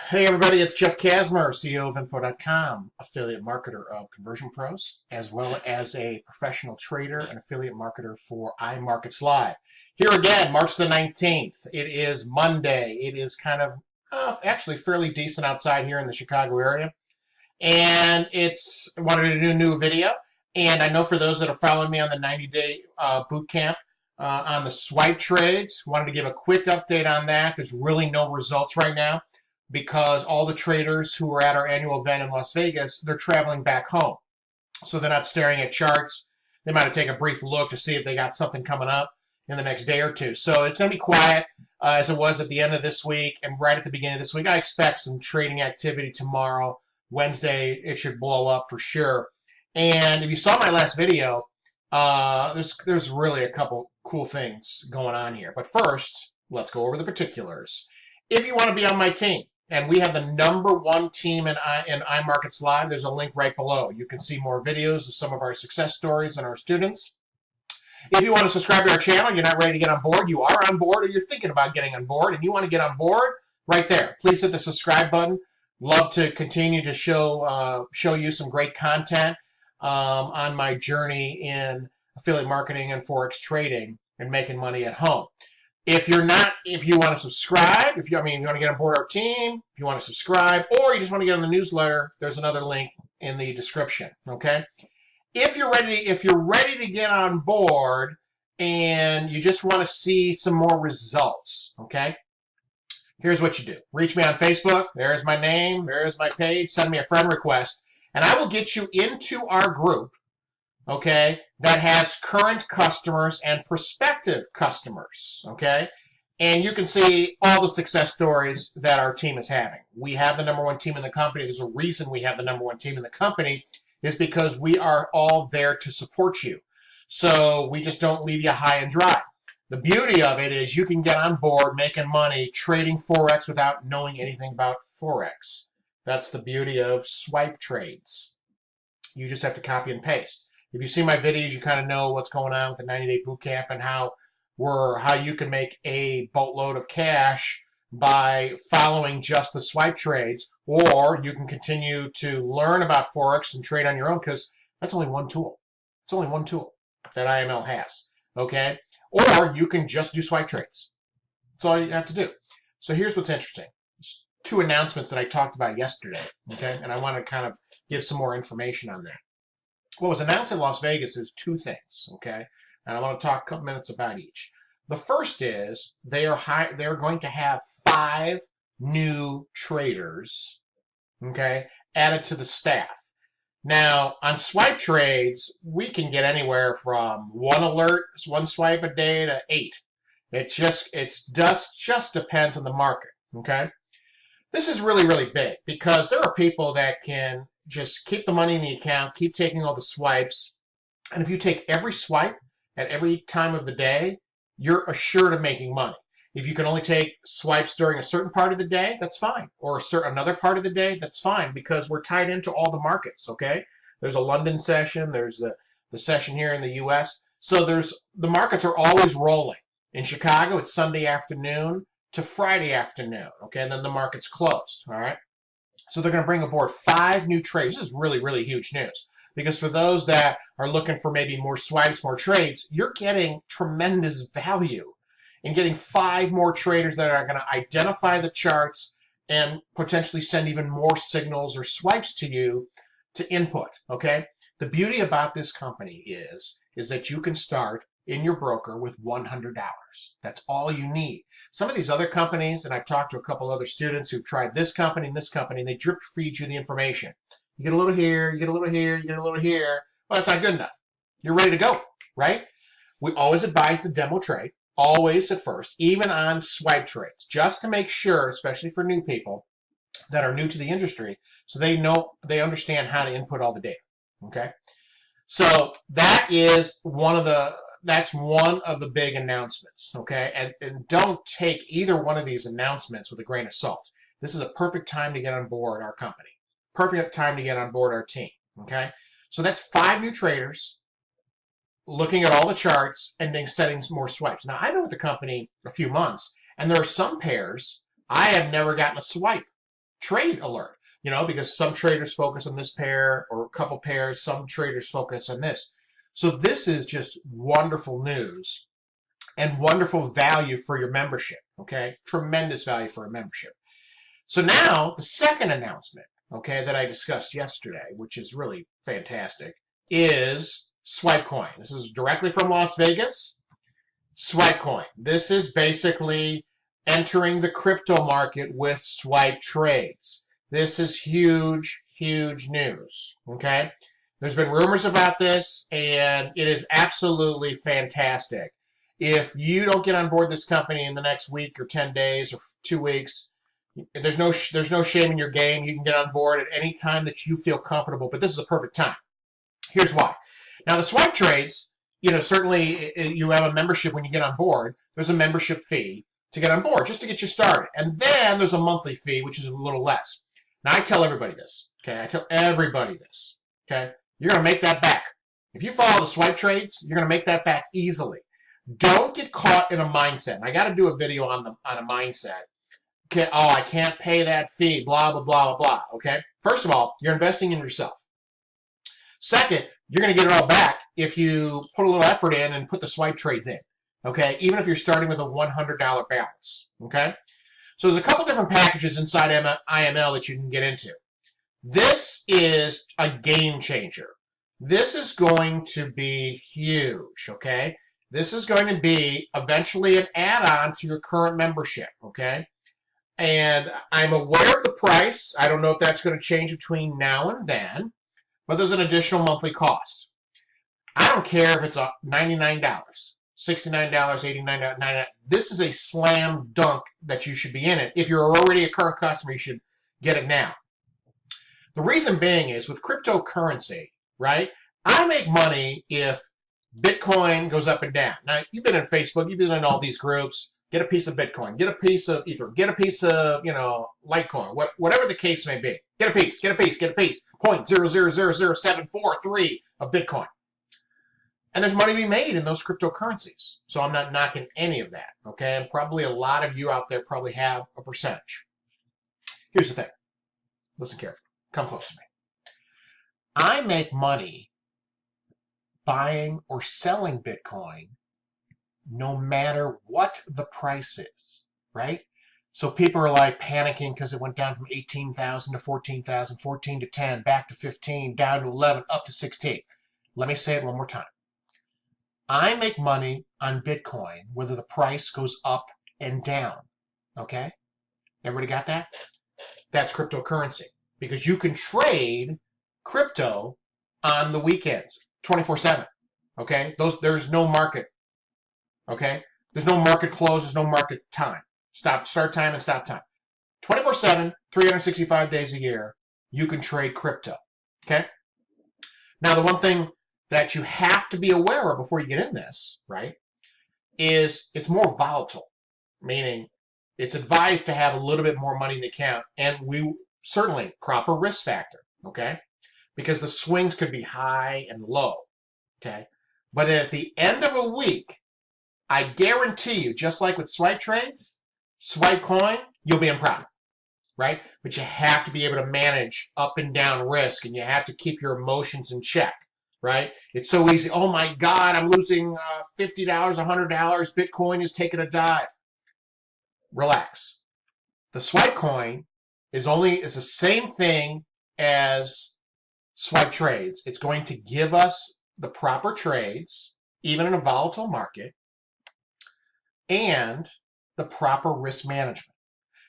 Hey everybody, it's Jeff Kasmer, CEO of Info.com, affiliate marketer of Conversion Pros, as well as a professional trader and affiliate marketer for iMarkets Live. Here again, March the 19th. It is Monday. It is kind of actually fairly decent outside here in the Chicago area. And wanted to do a new video. And I know for those that are following me on the 90-day boot camp on the swipe trades, wanted to give a quick update on that. There's really no results right now, because all the traders who were at our annual event in Las Vegas, they're traveling back home. So they're not staring at charts. They might have taken a brief look to see if they got something coming up in the next day or two. So it's going to be quiet as it was at the end of this week and right at the beginning of this week. I expect some trading activity tomorrow. Wednesday, it should blow up for sure. And if you saw my last video, there's really a couple cool things going on here. But first, let's go over the particulars. If you want to be on my team, and we have the #1 team in iMarkets Live, there's a link right below. You can see more videos of some of our success stories and our students. If you want to subscribe to our channel, you're not ready to get on board, you are on board, or you're thinking about getting on board, and you want to get on board, right there. Please hit the subscribe button. Love to continue to show you some great content on my journey in affiliate marketing and Forex trading and making money at home. If you want to subscribe, you want to get on board our team, if you want to subscribe, or you just want to get on the newsletter, there's another link in the description, okay? If you're ready to get on board and you just want to see some more results, okay? Here's what you do. Reach me on Facebook. There's my name. There's my page. Send me a friend request, and I will get you into our group, okay, that has current customers and prospective customers, okay? And you can see all the success stories that our team is having. We have the #1 team in the company. There's a reason we have the #1 team in the company, is because we are all there to support you. So we just don't leave you high and dry. The beauty of it is you can get on board making money trading Forex without knowing anything about Forex. That's the beauty of swipe trades. You just have to copy and paste. If you see my videos, you kind of know what's going on with the 90-day boot camp and how you can make a boatload of cash by following just the swipe trades, or you can continue to learn about Forex and trade on your own, because that's only one tool. It's only one tool that IML has, okay? Or you can just do swipe trades. That's all you have to do. So here's what's interesting. There's 2 announcements that I talked about yesterday, okay? And I want to kind of give some more information on that. What was announced in Las Vegas is 2 things, okay? And I want to talk a couple minutes about each. The first is they are going to have 5 new traders, okay, added to the staff. Now, on swipe trades, we can get anywhere from 1 alert, 1 swipe a day, to 8. It just depends on the market, okay? This is really, really big, because there are people that can just keep the money in the account, keep taking all the swipes, and if you take every swipe at every time of the day, you're assured of making money. If you can only take swipes during a certain part of the day, that's fine. Or another part of the day, that's fine, because we're tied into all the markets, okay? There's a London session, there's the session here in the US. So the markets are always rolling. In Chicago, it's Sunday afternoon to Friday afternoon, okay? And then the market's closed, all right? So they're going to bring aboard 5 new trades. This is really, really huge news, because for those that are looking for maybe more swipes, more trades, you're getting tremendous value in getting 5 more traders that are going to identify the charts and potentially send even more signals or swipes to you to input, okay? The beauty about this company is that you can start in your broker with $100. That's all you need. Some of these other companies, and I've talked to a couple other students who've tried this company and they drip feed you the information. You get a little here, you get a little here, you get a little here. Well, that's not good enough. You're ready to go, right? We always advise the demo trade, always at first, even on swipe trades, just to make sure, especially for new people that are new to the industry, so they understand how to input all the data, okay? So that's one of the big announcements, okay? And don't take either one of these announcements with a grain of salt. This is a perfect time to get on board our company. Perfect time to get on board our team, okay? So that's 5 new traders looking at all the charts and then setting more swipes. Now, I've been with the company a few months, and there are some pairs I have never gotten a swipe trade alert, because some traders focus on this pair or a couple pairs, some traders focus on this. So this is just wonderful news and wonderful value for your membership, okay? Tremendous value for a membership. So now the second announcement, okay, that I discussed yesterday, which is really fantastic, is SwipeCoin. This is directly from Las Vegas. SwipeCoin. This is basically entering the crypto market with SwipeTrades. This is huge, huge news, okay? There's been rumors about this, and it is absolutely fantastic. If you don't get on board this company in the next week or 10 days or 2 weeks, there's no shame in your game. You can get on board at any time that you feel comfortable, but this is a perfect time. Here's why. Now, the SwipeTrades, certainly you have a membership when you get on board. There's a membership fee to get on board, just to get you started. And then there's a monthly fee, which is a little less. Now, I tell everybody this, okay? I tell everybody this, okay? You're going to make that back. If you follow the SwipeTrades, you're going to make that back easily. Don't get caught in a mindset. And I got to do a video on a mindset. Okay, oh, I can't pay that fee, blah, blah, blah, blah, blah, okay? First of all, you're investing in yourself. Second, you're going to get it all back if you put a little effort in and put the SwipeTrades in, okay? Even if you're starting with a $100 balance, okay? So there's a couple different packages inside IML that you can get into. This is a game changer. This is going to be huge, okay? This is going to be eventually an add-on to your current membership, okay? And I'm aware of the price. I don't know if that's going to change between now and then, but there's an additional monthly cost. I don't care if it's $99, $69, $89, $99. This is a slam dunk that you should be in it. If you're already a current customer, you should get it now. The reason being is with cryptocurrency, right? I make money if Bitcoin goes up and down. Now, you've been in Facebook, you've been in all these groups. Get a piece of Bitcoin, get a piece of Ether, get a piece of, Litecoin, whatever the case may be. Get a piece, 0.00007443 of Bitcoin. And there's money to be made in those cryptocurrencies. So I'm not knocking any of that, okay? And probably a lot of you out there probably have a percentage. Here's the thing. Listen carefully. Come close to me. I make money buying or selling Bitcoin no matter what the price is, right? So people are like panicking because it went down from 18,000 to 14,000, 14 to 10, back to 15, down to 11, up to 16. Let me say it one more time. I make money on Bitcoin whether the price goes up and down, okay? Everybody got that? That's cryptocurrency because you can trade crypto on the weekends, 24/7, okay? There's no market. Okay? There's no market close. There's no market time. Start time and stop time. 24/7, 365 days a year, you can trade crypto. Okay? Now, the one thing that you have to be aware of before you get in this, right, is it's more volatile, meaning it's advised to have a little bit more money in the account, and we certainly proper risk factor, okay, because the swings could be high and low, okay, but at the end of a week, I guarantee you, just like with SwipeTrades, SwipeCoin, you'll be in profit, right? But you have to be able to manage up and down risk, and you have to keep your emotions in check, right? It's so easy. Oh my God, I'm losing $50, $100. Bitcoin is taking a dive. Relax. The SwipeCoin is the same thing as SwipeTrades. It's going to give us the proper trades, even in a volatile market, and the proper risk management.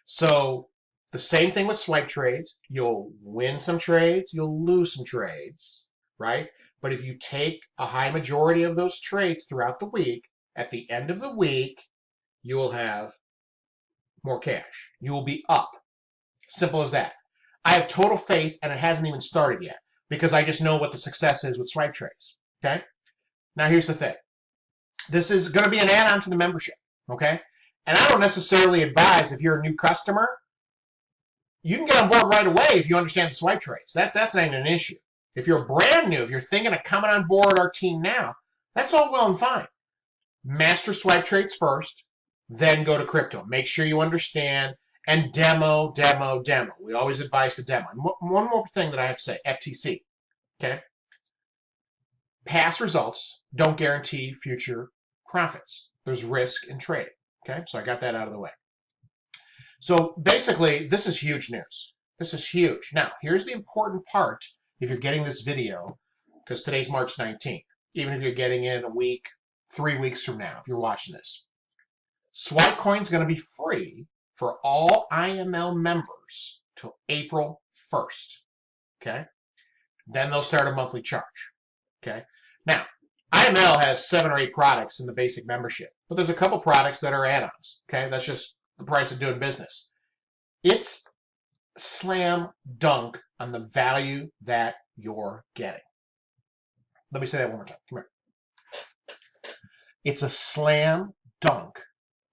So the same thing with SwipeTrades. You'll win some trades, you'll lose some trades, right? But if you take a high majority of those trades throughout the week, at the end of the week, you will have more cash. You will be up. Simple as that. I have total faith, and it hasn't even started yet, because I just know what the success is with SwipeTrades, okay? Now here's the thing. This is going to be an add-on to the membership. Okay? And I don't necessarily advise if you're a new customer, you can get on board right away if you understand the SwipeTrades. That's not even an issue. If you're brand new, if you're thinking of coming on board our team now, that's all well and fine. Master SwipeTrades first, then go to crypto. Make sure you understand And demo. We always advise to demo. And one more thing that I have to say, FTC, okay? Past results don't guarantee future profits. There's risk in trading, okay? So I got that out of the way. So basically, this is huge news. This is huge. Now, here's the important part if you're getting this video, because today's March 19th, even if you're getting it in a week, 3 weeks from now, if you're watching this. SwipeCoin is going to be free for all IML members till April 1st, okay? Then they'll start a monthly charge, okay? Now, IML has 7 or 8 products in the basic membership, but there's a couple products that are add-ons, okay? That's just the price of doing business. It's slam dunk on the value that you're getting. Let me say that one more time. Come here. It's a slam dunk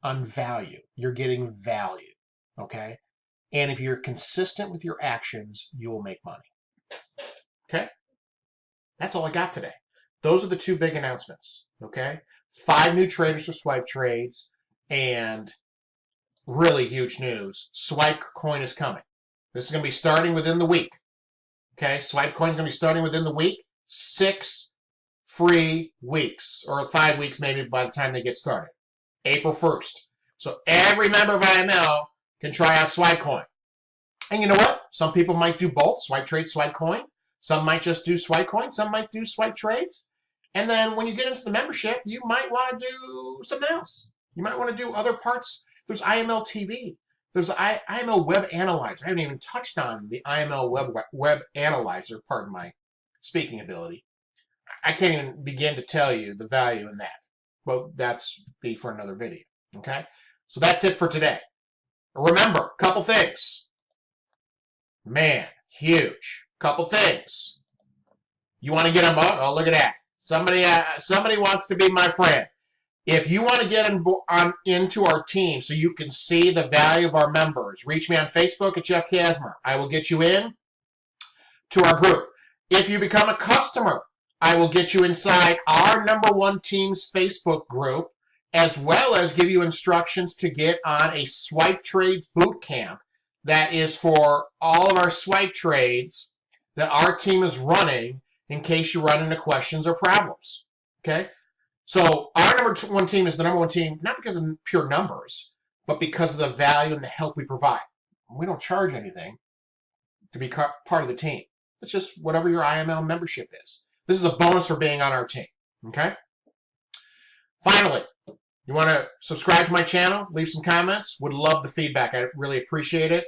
on value. You're getting value, okay? And if you're consistent with your actions, you will make money, okay? That's all I got today. Those are the 2 big announcements, okay? 5 new traders for SwipeTrades, and really huge news. SwipeCoin is coming. This is going to be starting within the week. Okay, SwipeCoin is going to be starting within the week. 6 free weeks, or 5 weeks maybe by the time they get started. April 1st. So every member of IML can try out SwipeCoin. And you know what? Some people might do both, SwipeTrades, SwipeCoin. Some might just do SwipeCoin. Some might do SwipeTrades. And then when you get into the membership, you might want to do something else. You might want to do other parts. There's IML TV. There's IML Web Analyzer. I haven't even touched on the IML Web Analyzer, pardon my speaking ability. I can't even begin to tell you the value in that. Well, that's be for another video, okay? So that's it for today. Remember, a couple things. Man, huge. Couple things. You want to get them out? Oh, look at that. Somebody wants to be my friend. If you want to get into our team so you can see the value of our members, reach me on Facebook at Jeff Kasmer. I will get you in to our group. If you become a customer, I will get you inside our #1 team's Facebook group, as well as give you instructions to get on a SwipeTrades bootcamp that is for all of our SwipeTrades that our team is running in case you run into questions or problems. Okay? So our #1 team is the #1 team, not because of pure numbers, but because of the value and the help we provide. We don't charge anything to be part of the team. It's just whatever your IML membership is. This is a bonus for being on our team, okay? Finally, you want to subscribe to my channel, leave some comments. Would love the feedback. I really appreciate it.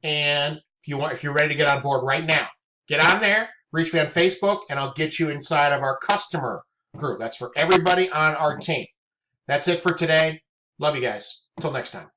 And if you're ready to get on board right now, get on there, reach me on Facebook, and I'll get you inside of our customer group. That's for everybody on our team. That's it for today. Love you guys. Until next time.